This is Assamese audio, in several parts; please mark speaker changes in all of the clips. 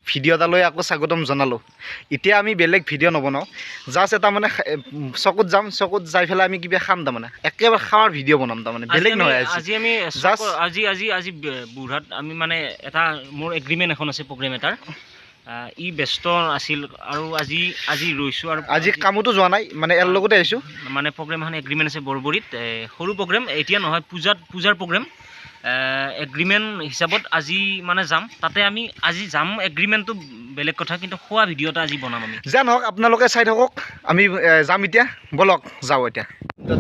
Speaker 1: ভিডিঅ' এটা লৈ আকৌ স্বাগতম জনালোঁ। এতিয়া আমি বেলেগ ভিডিঅ' নবনাওঁ, জাষ্ট এটা মানে চকুত যাম, চকুত যাই পেলাই আমি কিবা খাম, তাৰমানে একেবাৰে খাৱাৰ ভিডিঅ' বনাম, তাৰমানে বেলেগ নহয়।
Speaker 2: আজি আমি আজি বুঢ়াত আমি মানে এটা মোৰ এগ্ৰিমেণ্ট এখন আছে প্ৰগ্ৰেম এটাৰ, ই ব্যস্ত আছিল আৰু আজি ৰৈছোঁ আৰু
Speaker 1: আজি কামতো যোৱা নাই, মানে ইয়াৰ লগতে আহিছোঁ।
Speaker 2: মানে প্ৰগ্ৰেম এখন এগ্ৰিমেণ্ট আছে বৰবৰীত, সৰু প্ৰগ্ৰেম, এতিয়া নহয়, পূজাৰ প্ৰগ্ৰেম। এগ্ৰিমেণ্ট হিচাপত আজি মানে যাম, তাতে আমি আজি যাম, এগ্ৰিমেণ্টটো বেলেগ কথা, কিন্তু খোৱা ভিডিঅ' এটা আজি বনাম আমি।
Speaker 1: যেন হওক, আপোনালোকে চাই থাকক, আমি যাম এতিয়া, বলক যাওঁ এতিয়া।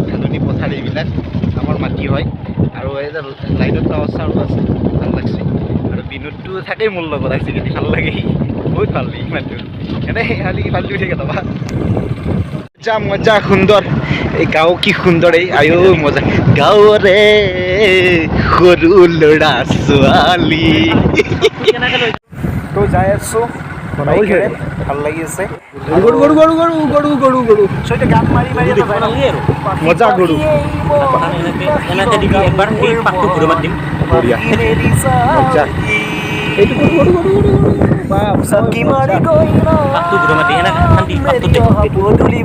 Speaker 1: ধাননি পথাৰ এইবিলাক আমাৰ মাটি হয়, আৰু এই যে লাইটৰ টাৱাৰ আছে, ভাল লাগছে। আৰু বিনোদটো থাকেই মোৰ লগত, আজিকালি ভাল লাগে, বহুত ভাল লাগে ইমানটো, এনেই খালি ভালটো উঠে কেতিয়াবা। মজা মজা সুন্দৰ, এই গাঁও কি সুন্দৰ, এই আয়ো মজা গাঁৱৰে সৰু ল'ৰা ছোৱালী। তো যাই আছোঁ, ভাল লাগি আছে। গান মাৰি মাৰি মজা গৰু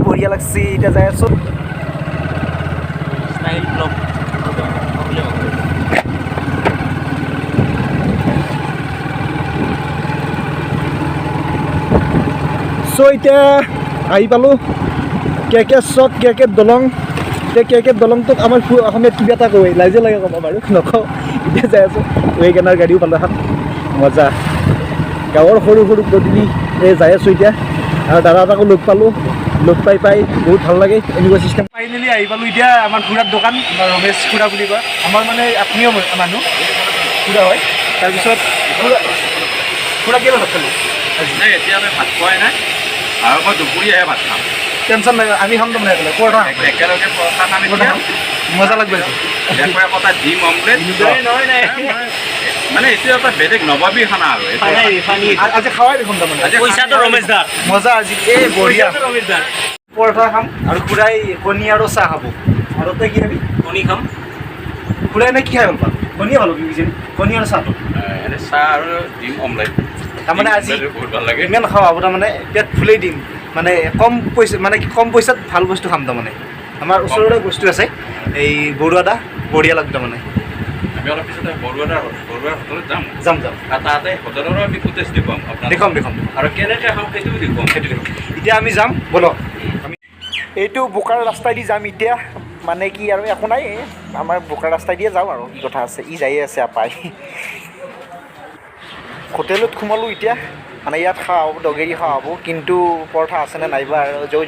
Speaker 1: বঢ়িয়া লাগছে। এতিয়া যাই আছোঁ এতিয়া আহি পালোঁ কেকেশ্বত, কেকে দলং। এতিয়া কেকে দলংটোক আমাৰ অসমীয়াত কিবা এটা কয়, লাজে লাগে ক'ব বাৰু, নকওঁ। এতিয়া যাই আছোঁ, ৱেগনাৰ গাড়ীও পালোঁ এখন, মজা। গাঁৱৰ সৰু সৰু পদূলি যাই আছোঁ এতিয়া, আৰু দাদা এটাকো লগ পালোঁ, লগ পাই বহুত ভাল লাগে এনেকুৱা চিষ্টেম। ফাইনেলি আহি পালোঁ এতিয়া আমাৰ খুৰাৰ দোকান, ৰমেশ খুৰা বুলি কয়, আমাৰ মানে আত্মীয় মানুহ খুৰা হয়। তাৰপিছত খুৰা কিয় ভাত খালোঁ?
Speaker 3: নাই, এতিয়া আমি ভাত খোৱাই নাই, আৰু মই দুপৰীয়াহে ভাত খাম।
Speaker 1: টেনশ্যন নাই, আমি খাম তাৰমানে
Speaker 3: একেলগে পৰঠা খাম,
Speaker 1: মজা লাগবে।
Speaker 3: এটা ডিম অমলেট, মানে এইটো এটা বেলেগ নবাবী খানা আৰু
Speaker 1: আজি খাৱাই দেখোন, তাৰমানে
Speaker 2: পইচাটো ৰমেশ দাৰ
Speaker 1: মজা। আজি এই বঢ়িয়া পৰঠা খাম, আৰু খুৰাই কণী আৰু চাহ খাব। আৰু তই কি খাবি?
Speaker 2: কণী খাম।
Speaker 1: খুৰাই এনে কি খাই ভাল পাওঁ? কণীয়ে ভাল পাবি, কণী আৰু চাহটো।
Speaker 3: চাহ আৰু ডিম অমলেট,
Speaker 1: তাৰমানে আজি
Speaker 3: বহুত ভাল লাগে।
Speaker 1: ইমান খাওঁ হ'ব, তাৰমানে পেট ফুলেই দিম, মানে কম পইচাত ভাল বস্তু খাম। তাৰমানে আমাৰ ওচৰৰে বস্তু আছে, এই বৰুৱা দা, বঢ়িয়া লাগব। তাৰমানে
Speaker 3: আমি অলপ পিছতে বৰুৱা হোটেলত যাম। আৰু তাতে হোটেলৰো আমি ফুটেজ দেখুৱাম,
Speaker 1: দেখুৱাম
Speaker 3: আৰু কেনেকৈ খাম সেইটোও দেখুৱাম।
Speaker 1: এতিয়া আমি যাম, বলক। আমি এইটো বোকাৰ ৰাস্তাইদি যাম এতিয়া, মানে কি আৰু একো নাই, আমাৰ বোকাৰ ৰাস্তাই দিয়ে যাওঁ আৰু কি কথা আছে, যায়ে আছে আপাই। হোটেলত সোমালোঁ এতিয়া, মানে ইয়াত খোৱা হ'ব, দগেৰি খোৱা হ'ব, কিন্তু পৰঠা আছেনে নাইবা, আৰু যৌ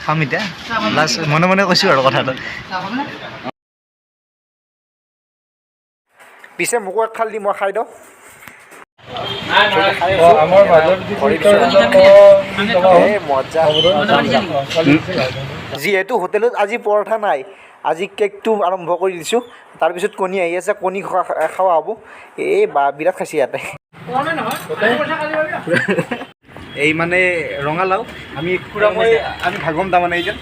Speaker 1: খাম এতিয়া, লাষ্ট মনে মনে কৈছোঁ আৰু কথাটো। পিছে মোকো এক খাল দি মই খাই দিওঁ। যিহেতু হোটেলত আজি পৰঠা নাই, আজি কেকটো আৰম্ভ কৰি দিছোঁ, তাৰপিছত কণী আহি আছে, কণী খোৱা হ'ব। বিৰাট খাইছে ইয়াতে। এই মানে ৰঙালাও আমি খুৰা আমি ভাগম, তাৰমানে এতিয়া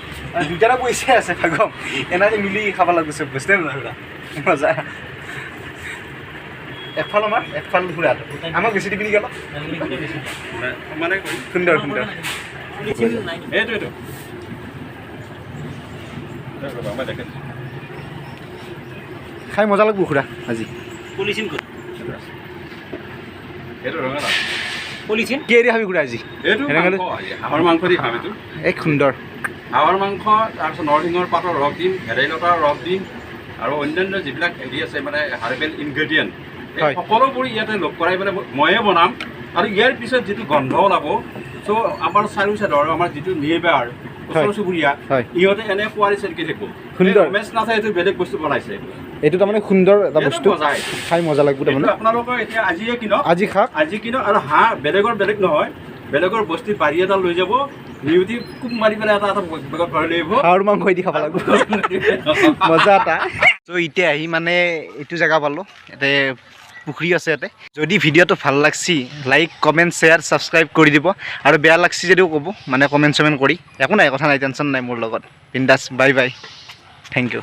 Speaker 1: দুটাৰে পইচা আছে, ভাগম এনেকৈ মিলি খাব লাগিব চব বস্তুৱে মজা। একফাল আমাৰ, একফাল খুৰাত, আমাক বেছি দিবি নেকি অলপ? সুন্দৰ
Speaker 3: এইটো
Speaker 1: খাই মজা লাগিব খুৰা আজি। কিহেদি খাবি খুৰা আজি?
Speaker 3: হাঁহৰ মাংস দি খাম। এইটো
Speaker 1: এক সুন্দৰ
Speaker 3: হাঁহৰ মাংস, তাৰপিছত নৰসিংহৰ পাতৰ ৰস দিম, ভেদাইলতাৰ ৰস দিম, আৰু অন্যান্য যিবিলাক হেৰি আছে মানে হাৰ্বেল ইনগ্ৰেডিয়েণ্ট, সকলোবোৰ ইয়াতে লগ কৰাই পেলাই ময়ে বনাম। আৰু ইয়াৰ পিছত যিটো গন্ধ ওলাব, চ' আমাৰ চাৰিও চাইডৰ আমাৰ যিটো নেইবাৰ, ওচৰ চুবুৰীয়া, ইহঁতে এনে পোৱালি চেলকি থাকিব, ৰমেশ নাথে এইটো বেলেগ বস্তু বনাইছে।
Speaker 1: এইটো তাৰমানে সুন্দৰ এটা বস্তু, খাই মজা লাগিব। তাৰমানে
Speaker 3: আপোনালোকৰ এতিয়া আজিয়ে কিনক,
Speaker 1: আজি
Speaker 3: কিনক, আৰু হাঁহ বেলেগ নহয়, বেলেগৰ বস্তু বাৰী এটা লৈ যাব, নিউটি কোব মাৰি পেলাই এটা বেগত ভৰাই লৈ আহিব,
Speaker 1: হাঁহৰ মাংস দি খাব লাগিব, মজা এটা। ত' এতিয়া আহি মানে এইটো জেগা পালোঁ, ইয়াতে পুখুৰী আছে ইয়াতে। যদি ভিডিঅ'টো ভাল লাগছি, লাইক কমেণ্ট শ্বেয়াৰ ছাবস্ক্ৰাইব কৰি দিব, আৰু বেয়া লাগছি যদিও ক'ব, মানে কমেণ্ট চমেণ্ট কৰি, একো নাই, কথা নাই, টেনশ্যন নাই মোৰ লগত, বিন্দাছ। Bye bye, thank U.